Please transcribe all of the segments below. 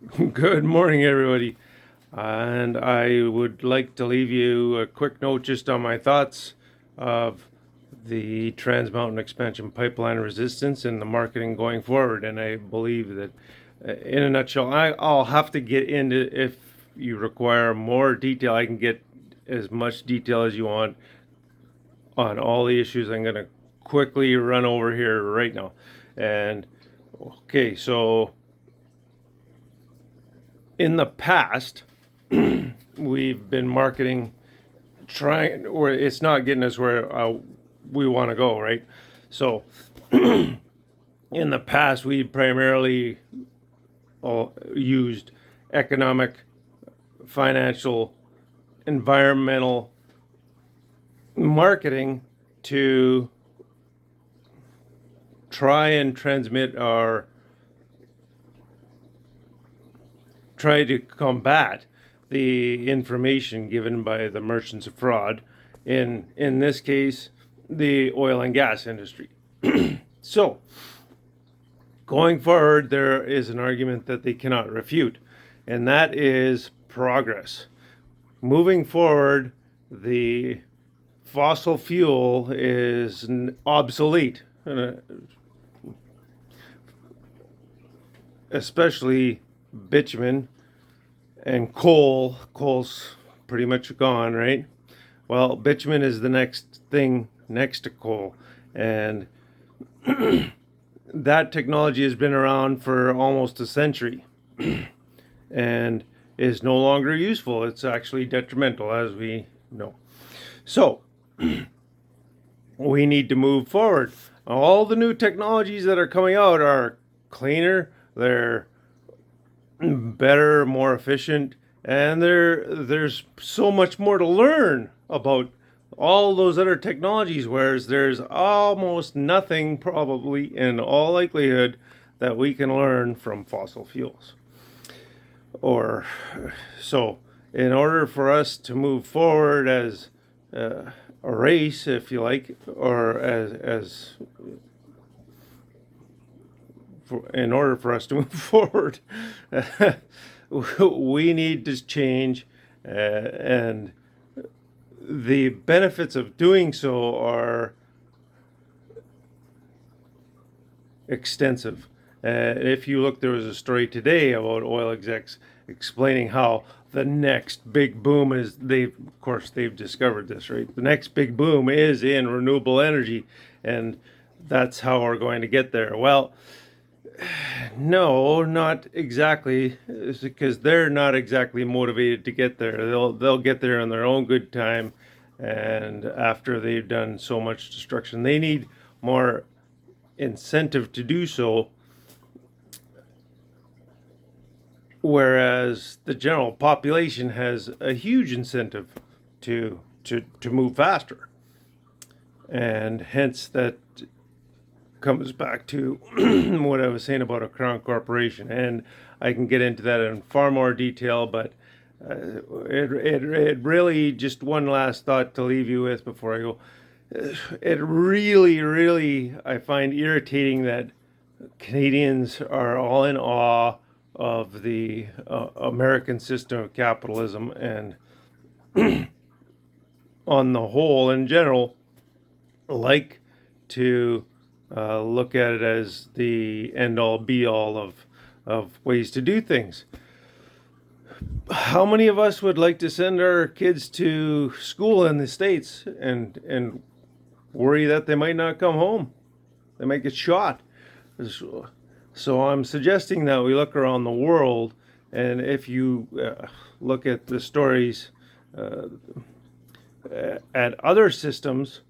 Good morning, everybody. And I would like to leave you a quick note just on my thoughts of the Trans Mountain Expansion Pipeline resistance and the marketing going forward. And I believe that, in a nutshell, I'll have to get into, if you require more detail, I can get as much detail as you want on all the issues. I'm going to quickly run over here right now. And okay, so in the past, we've been marketing, trying, or it's not getting us where we want to go, right? So in the past, we primarily used economic, financial, environmental marketing to try and try to combat the information given by the merchants of fraud, in this case, the oil and gas industry. So, going forward, there is an argument that they cannot refute, and that is progress. Moving forward, the fossil fuel is obsolete, especially bitumen and coal. Coal's pretty much gone, right? Well, bitumen is the next thing next to coal, and that technology has been around for almost a century and is no longer useful. It's actually detrimental, as we know. So, we need to move forward. All the new technologies that are coming out are cleaner, they're better, more efficient, and there's so much more to learn about all those other technologies, whereas there's almost nothing, probably in all likelihood, that we can learn from fossil fuels. Or so, in order for us to move forward as a race, if you like, or in order for us to move forward, we need to change, and the benefits of doing so are extensive. If you look, there was a story today about oil execs explaining how the next big boom is, of course they've discovered this, right? The next big boom is in renewable energy, and that's how we're going to get there. Well, no, not exactly, because they're not exactly motivated to get there. They'll get there in their own good time, and after they've done so much destruction, they need more incentive to do so. Whereas the general population has a huge incentive to move faster, and hence that comes back to what I was saying about a crown corporation, and I can get into that in far more detail. But it really, just one last thought to leave you with before I go. It really, I find irritating that Canadians are all in awe of the American system of capitalism, and on the whole, in general, like to look at it as the end all be all of ways to do things. How many of us would like to send our kids to school in the States and worry that they might not come home? They might get shot. So I'm suggesting that we look around the world, and if you look at the stories uh, at other systems,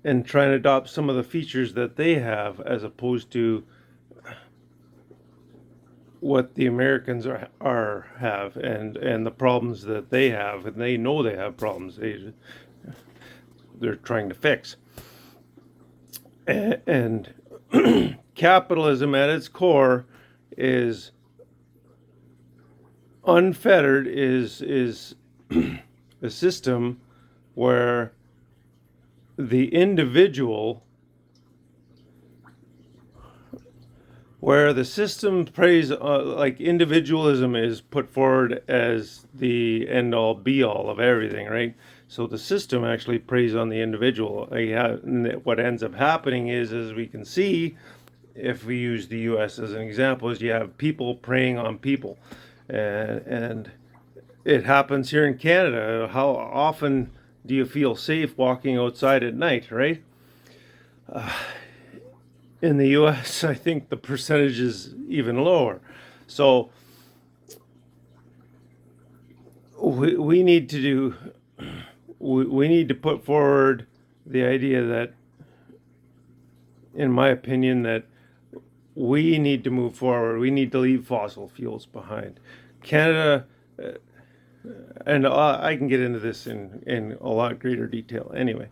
and try and adopt some of the features that they have, as opposed to what the Americans are have, and the problems that they have, and they know they have problems they're trying to fix. And capitalism at its core is unfettered, is a system where the individual where the system prays, like individualism is put forward as the end all be all of everything, right? So the system actually preys on the individual. What ends up happening is, as we can see, if we use the U.S. as an example, is you have people preying on people, and it happens here in Canada. How often do you feel safe walking outside at night, right? In the U.S., I think the percentage is even lower. So we need to do, we need to put forward the idea that, in my opinion, that we need to move forward. We need to leave fossil fuels behind. Canada, and I can get into this in a lot greater detail anyway,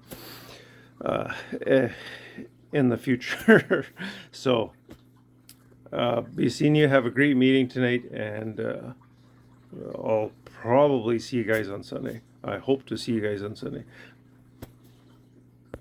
in the future. So, be seeing you. Have a great meeting tonight, and I'll probably see you guys on Sunday. I hope to see you guys on Sunday.